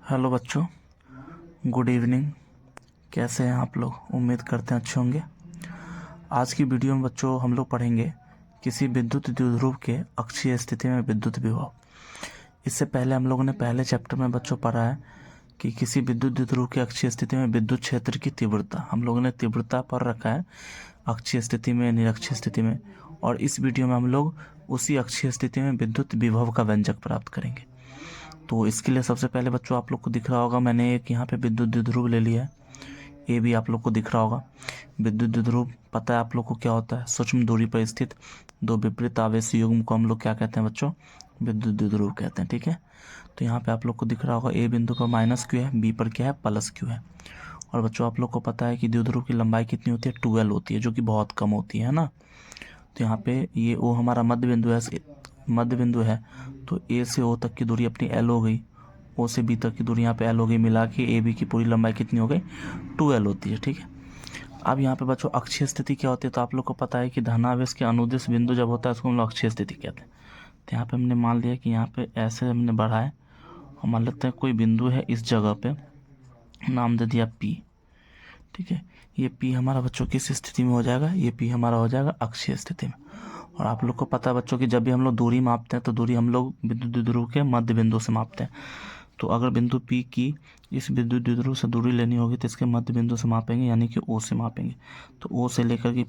Hello बच्चों, good evening. कैसे हैं आप लोग? उम्मीद करते हैं अच्छे होंगे। आज की वीडियो में बच्चों हम लोग पढ़ेंगे किसी विद्युत द्विध्रुव के अक्षीय स्थिति में विद्युत विभव। इससे पहले हम लोगों ने पहले चैप्टर में बच्चों पढ़ा है कि किसी विद्युत द्विध्रुव की अक्षीय स्थिति में विद्युत क्षेत्र की तीव्रता। हम लोगों ने तीव्रता पढ़ रखा है अक्षीय स्थिति में, निरक्षीय स्थिति में, और इस वीडियो में हम लोग उसी अक्षीय स्थिति में विद्युत विभव का व्यंजक प्राप्त करेंगे। तो इसके लिए सबसे पहले बच्चों आप लोग को दिख रहा होगा, मैंने एक यहाँ पे विद्युत द्विध्रुव ले लिया है। ये भी आप लोग को दिख रहा होगा। विद्युत द्विध्रुव पता है आप लोग को क्या होता है? सूक्ष्म दूरी पर स्थित दो विपरीत आवेशी युग्म को हम लोग क्या कहते हैं बच्चों? विद्युत द्विध्रुव कहते हैं। ठीक है, तो यहाँ पे आप लोग को दिख रहा होगा ए बिंदु पर माइनस क्यू है, बी पर क्या है? प्लस क्यू है। और बच्चों आप लोग को पता है कि द्विध्रुव की लंबाई कितनी होती है? 12 होती है, जो कि बहुत कम होती है ना। तो यहाँ पे ये ओ हमारा मध्य बिंदु है, मध्य बिंदु है, तो ए से ओ तक की दूरी अपनी एल हो गई, ओ से बी तक की दूरी यहाँ पे एल हो गई, मिला के ए बी की पूरी लंबाई कितनी हो गई? 2L होती है। ठीक है, अब यहाँ पे बच्चों अक्षीय स्थिति क्या होती है? तो आप लोग को पता है कि धनावेश के अनुदिश बिंदु जब होता है उसको हम लोग अक्षीय स्थिति कहते हैं। तो यहाँ पे हमने मान लिया कि यहाँ पे ऐसे हमने बढ़ा है, और मान लेते हैं कोई बिंदु है इस जगह पे, नाम दे दिया P। ठीक है, ये P हमारा बच्चों किस स्थिति में हो जाएगा? ये P हमारा हो जाएगा अक्षीय स्थिति में। और आप लोग को पता है बच्चों कि जब भी हम लोग दूरी मापते हैं तो दूरी हम लोग विद्युत द्विध्रुव के मध्य बिंदु से मापते हैं। तो अगर बिंदु P की इस विद्युत द्विध्रुव से दूरी लेनी होगी तो इसके मध्य बिंदु से मापेंगे, यानी कि O से मापेंगे। तो O से लेकर के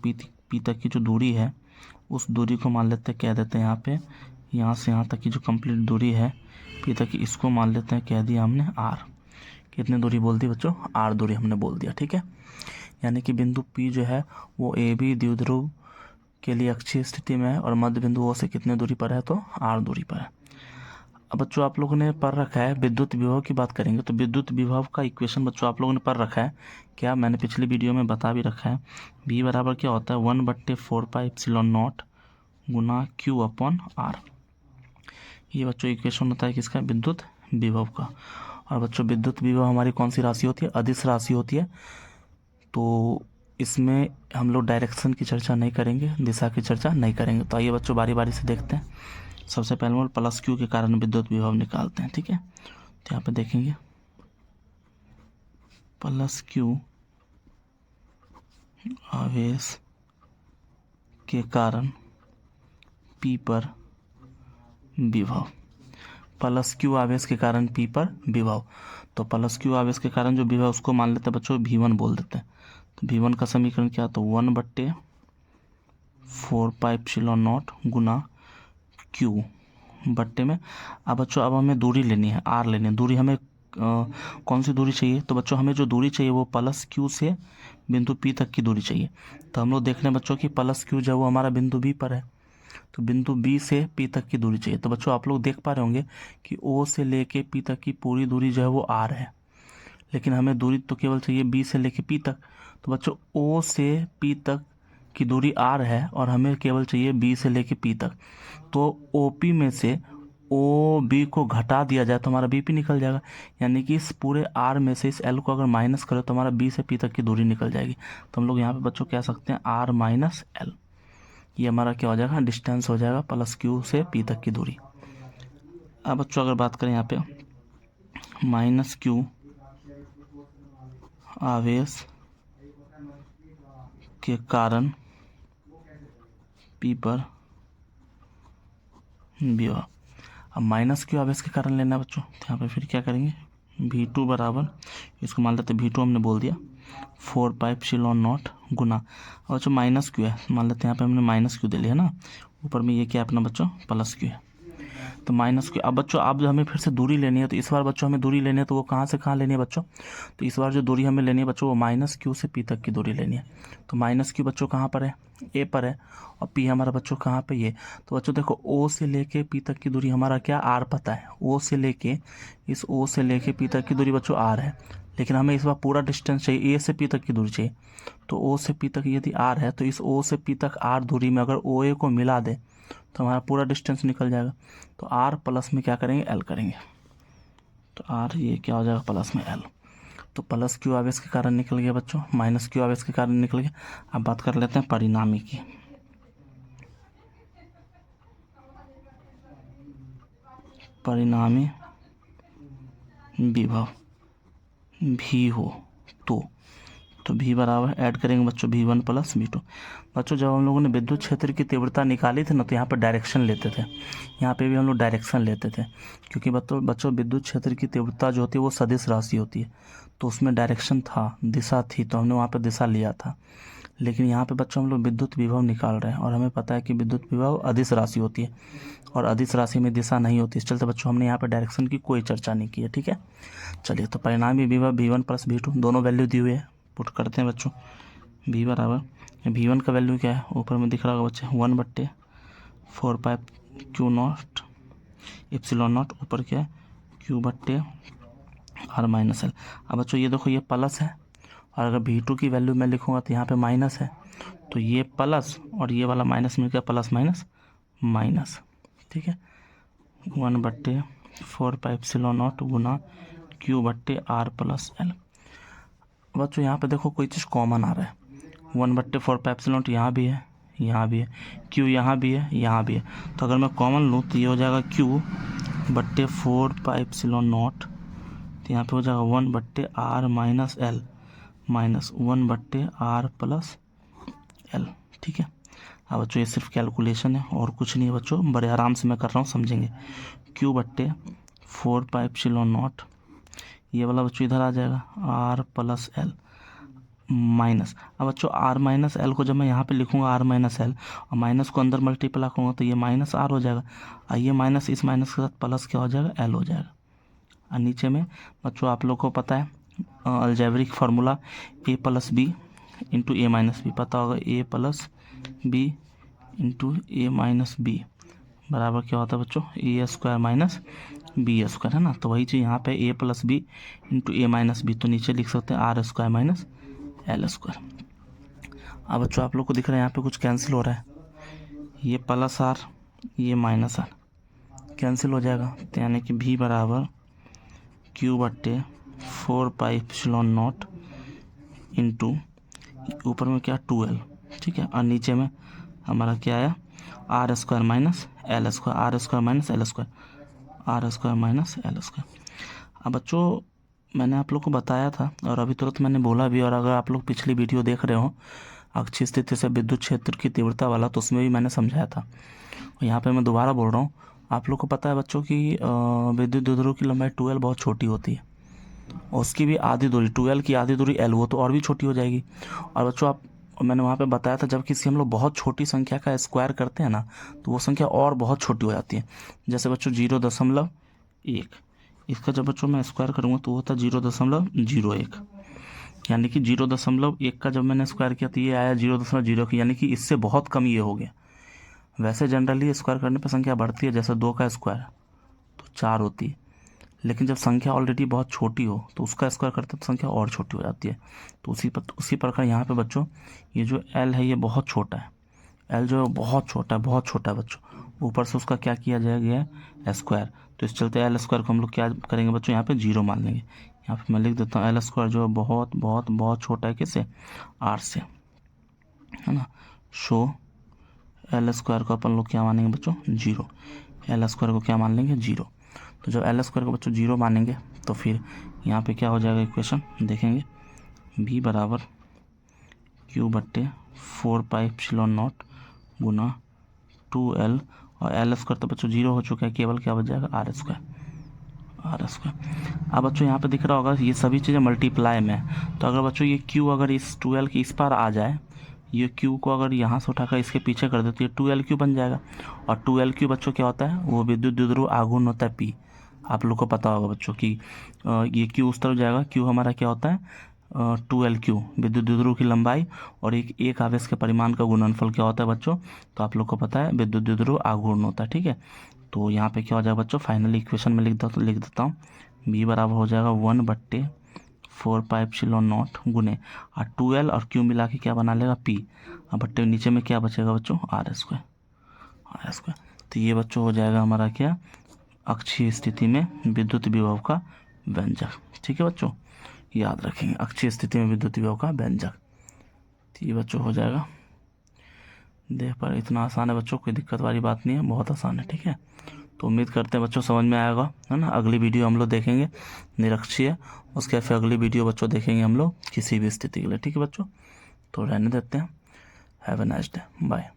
P तक की जो दूरी है, उस दूरी को मान लेते हैं, कह देते हैं यहाँ पे, यहाँ से यहाँ तक की जो कंप्लीट दूरी है P तक की, इसको मान लेते हैं, कह दिया हमने R। कितनी दूरी बोल दी बच्चों? R दूरी हमने बोल दिया। ठीक है, यानी कि बिंदु P जो है वो AB द्विध्रुव के लिए अक्षीय स्थिति में है, और मध्य बिंदु O से कितने दूरी पर है? तो R दूरी पर है। अब बच्चों आप लोगों ने पढ़ रखा है, विद्युत विभव की बात करेंगे तो विद्युत विभव का इक्वेशन बच्चों आप लोगों ने पढ़ रखा है क्या? मैंने पिछली वीडियो में बता भी रखा है। V बराबर क्या होता है? 1/4πε0 गुना Q/R। ये बच्चों इक्वेशन होता है किसका? विद्युत विभव का। और बच्चों विद्युत विभव हमारी कौन सी राशि होती है? अदिश राशि होती है। तो इसमें हम लोग डायरेक्शन की चर्चा नहीं करेंगे, दिशा की चर्चा नहीं करेंगे। तो आइए बच्चों बारी बारी से देखते हैं। सबसे पहले हम प्लस क्यू के कारण विद्युत विभव निकालते हैं। ठीक है, तो यहाँ पे देखेंगे प्लस क्यू आवेश के कारण पी पर विभव। प्लस क्यू आवेश के कारण पी पर विभव, तो प्लस क्यू आवेश के कारण जो विभव उसको मान लेते हैं बच्चों V1 बोल देते हैं। तो V1 का समीकरण क्या? तो 1/4πε0 गुना क्यू बट्टे में। अब बच्चों अब हमें दूरी लेनी है, R लेनी है। दूरी हमें कौन सी दूरी चाहिए? तो बच्चों हमें जो दूरी चाहिए वो प्लस क्यू से बिंदु P तक की दूरी चाहिए। तो हम लोग देख रहे हैं बच्चों कि प्लस क्यू जो है वो हमारा बिंदु B पर है, तो बिंदु B से P तक की दूरी चाहिए। तो बच्चों आप लोग देख पा रहे होंगे कि O से लेके P तक की पूरी दूरी जो है वो R है, लेकिन हमें दूरी तो केवल चाहिए B से लेके P तक। तो बच्चों O से P तक की दूरी R है और हमें केवल चाहिए B से लेके P तक। तो OP में से OB को घटा दिया जाए तो हमारा BP निकल जाएगा, यानी कि इस पूरे R में से इस L को अगर माइनस करें तो हमारा B से P तक की दूरी निकल जाएगी। तो हम लोग यहाँ पे बच्चों कह सकते हैं R माइनस L। ये हमारा क्या हो जाएगा? डिस्टेंस हो जाएगा प्लस क्यू से P तक की दूरी। अब बच्चों अगर बात करें यहाँ पे माइनस क्यू आवेश के कारण P पर विभव। अब माइनस क्यू आवेश के कारण लेना बच्चों, तो यहाँ पे फिर क्या करेंगे? V2 बराबर, इसको मान लेते V2 हमने बोल दिया 4πε0 गुना, और बच्चों माइनस क्यू है, मान लेते हैं यहाँ पे हमने माइनस क्यू दे लिया ना, ऊपर में ये क्या है अपना बच्चों? प्लस क्यू है। तो माइनस क्यू। अब बच्चों अब हमें फिर से दूरी लेनी है, तो इस बार बच्चों हमें दूरी लेनी है, तो वो कहाँ से कहाँ लेनी है बच्चों? तो इस बार जो दूरी हमें लेनी है बच्चों वो माइनस क्यू से P तक की दूरी लेनी है। तो माइनस क्यू बच्चों कहाँ पर है? A पर है, और P हमारा बच्चों कहाँ पे? ये। तो बच्चों देखो O से लेके P तक की दूरी हमारा क्या? R पता है। O से लेके इस O से लेके P तक की दूरी बच्चों R है, लेकिन हमें इस बार पूरा डिस्टेंस चाहिए, A से P तक की दूरी चाहिए। तो O से P तक यदि R है तो इस O से P तक R दूरी में अगर OA को मिला दे तो हमारा पूरा डिस्टेंस निकल जाएगा। तो R प्लस में क्या करेंगे? L करेंगे। तो R ये क्या हो जाएगा? प्लस में L। तो प्लस क्यू आवेश के कारण निकल गया बच्चों, माइनस क्यू आवेश के कारण निकल गया। अब बात कर लेते हैं परिणामी की। परिणामी विभव भी हो तो भी बराबर ऐड करेंगे बच्चों V1 प्लस V2। बच्चों जब हम लोगों ने विद्युत क्षेत्र की तीव्रता निकाली थी ना, तो यहाँ पर डायरेक्शन लेते थे, यहाँ पे भी हम लोग डायरेक्शन लेते थे, क्योंकि बच्चों विद्युत क्षेत्र की तीव्रता जो होती है वो सदिश राशि होती है, तो उसमें डायरेक्शन था, दिशा थी, तो हमने वहाँ पर दिशा लिया था। लेकिन यहाँ पे बच्चों हम लोग विद्युत विभव निकाल रहे हैं, और हमें पता है कि विद्युत विभव अदिश राशि होती है, और अदिश राशि में दिशा नहीं होती। इस चलते बच्चों हमने यहाँ पे डायरेक्शन की कोई चर्चा नहीं की है, ठीक है। चलिए, तो परिणामी विभव V1 प्लस V2 दोनों वैल्यू दी हुई है, पुट करते हैं बच्चों। V बराबर V1 का वैल्यू क्या है, ऊपर में दिख रहा होगा बच्चे 1/4πQ0 एप्सिलॉन नॉट, ऊपर क्या है Q/R-L। अब बच्चों ये देखो, ये प्लस है, और अगर V2 की वैल्यू मैं लिखूँगा तो यहाँ पे माइनस है, तो ये प्लस और ये वाला माइनस मिल गया, प्लस माइनस माइनस, ठीक है। 1/4πε0 गुना Q/R+L। बच्चों यहाँ पे देखो कोई चीज़ कॉमन आ रहा है, 1/4πε0 यहाँ भी है, यहाँ भी है, Q यहाँ भी है, यहाँ भी है, तो अगर मैं कॉमन लूँ तो ये हो जाएगा Q/4πε0, तो यहाँ पे हो जाएगा 1/R-L माइनस 1/R+L, ठीक है। अब बच्चों ये सिर्फ कैलकुलेशन है और कुछ नहीं है बच्चों, बड़े आराम से मैं कर रहा हूँ, समझेंगे। Q/4πε0, ये वाला बच्चों इधर आ जाएगा R+L माइनस, अब बच्चों R-L को जब मैं यहाँ पे लिखूँगा R-L और माइनस को अंदर मल्टीप्लाई करूँगा तो ये माइनस R हो जाएगा, और ये माइनस इस माइनस के साथ प्लस क्या हो जाएगा, L हो जाएगा। और नीचे में बच्चों आप लोग को पता है algebraic formula A + B into A - B, पता होगा A + B into A - B बराबर क्या होता है बच्चों, A² - B², है ना। तो वही चीज़ यहाँ पे A + B into A - B, तो नीचे लिख सकते हैं R² - L²। अब बच्चों आप लोग को दिख रहा है यहाँ पे कुछ कैंसिल हो रहा है, ये +R ये -R कैंसिल हो जाएगा, तो यानी कि V बराबर Q/4πε0 इंटू ऊपर में क्या 2L, ठीक है, और नीचे में हमारा क्या आया R² - L², R² - L²। अब बच्चों मैंने आप लोग को बताया था, और अभी तुरंत मैंने बोला भी, और अगर आप लोग पिछली वीडियो देख रहे हो अक्षीय स्थिति से विद्युत क्षेत्र की तीव्रता वाला, तो उसमें भी मैंने समझाया था, और यहाँ पे मैं दोबारा बोल रहा हूँ। आप लोग को पता है बच्चों की विद्युत द्विध्रुव की लंबाई 2L बहुत छोटी होती है, और उसकी भी आधी दूरी 2L की आधी दूरी L, वो तो और भी छोटी हो जाएगी। और बच्चों मैंने वहाँ पे बताया था, जब किसी हम लोग बहुत छोटी संख्या का स्क्वायर करते हैं ना, तो वो संख्या और बहुत छोटी हो जाती है। जैसे बच्चों 0.1, इसका जब बच्चों मैं स्क्वायर करूँगा तो होता 0.01, यानी कि 0.1 का जब मैंने स्क्वायर किया तो ये आया 0.0, यानी कि इससे बहुत कम ये हो गया। वैसे जनरली स्क्वायर करने पर संख्या बढ़ती है, जैसे 2 का स्क्वायर तो 4 होती है, लेकिन जब संख्या ऑलरेडी बहुत छोटी हो तो उसका स्क्वायर करते तो संख्या और छोटी हो जाती है। तो उसी प्रकार यहाँ पे बच्चों ये जो L है ये बहुत छोटा है, L जो है बहुत छोटा है बच्चों, ऊपर से उसका क्या किया जाएगा स्क्वायर, तो इस चलते L² को हम लोग क्या करेंगे बच्चों, यहाँ पे 0 मान लेंगे। यहाँ पे मैं लिख देता हूँ L² जो है बहुत बहुत बहुत छोटा है, किससे, R से, है ना। शो L² को अपन लोग क्या मानेंगे बच्चों, 0, L² को क्या मान लेंगे, 0। तो जब L² को बच्चों 0 मानेंगे तो फिर यहाँ पे क्या हो जाएगा इक्वेशन देखेंगे, V बराबर Q/4πε0 गुना 2L, और L² तो बच्चों 0 हो चुका है, केवल क्या बच जाएगा R²। अब बच्चों यहाँ पे दिख रहा होगा ये सभी चीज़ें मल्टीप्लाई में है, तो अगर बच्चों ये Q अगर इस 2L की इस पार आ जाए, ये Q को अगर यहाँ से उठाकर इसके पीछे कर दे तो ये 2LQ बन जाएगा, और 2LQ बच्चों क्या होता है, वो विद्युत द्विध्रुव आघूर्ण होता है P। आप लोग को पता होगा बच्चों कि ये Q उस तरफ जाएगा, Q हमारा क्या होता है 2LQ विद्युत द्विध्रुव की लंबाई, और एक आवेश के परिमाण का गुणनफल क्या होता है बच्चों, तो आप लोग को पता है विद्युत द्विध्रुव आघूर्ण होता है, ठीक है। तो यहाँ पे क्या हो जाएगा बच्चों, फाइनली इक्वेशन में लिख देता हूँ, B बराबर हो जाएगा 1/4πε0 गुने, और 2L और Q मिला के क्या बना लेगा P, और बट्टे नीचे में क्या बचेगा बच्चों R²। तो ये बच्चों हो जाएगा हमारा क्या, अक्षीय स्थिति में विद्युत विभव का व्यंजक, ठीक है बच्चों, याद रखेंगे अक्षीय स्थिति में विद्युत विभव का व्यंजक। तो ये बच्चों हो जाएगा, देख पर इतना आसान है बच्चों, कोई दिक्कत वाली बात नहीं है, बहुत आसान है, ठीक है। तो उम्मीद करते हैं बच्चों समझ में आएगा, है ना। अगली वीडियो हम लोग देखेंगे निरक्षीय, उसके फिर अगली वीडियो बच्चों देखेंगे हम लोग किसी भी स्थिति के लिए। ठीक है बच्चों, तो रहने देते हैं। Have a nice day, bye.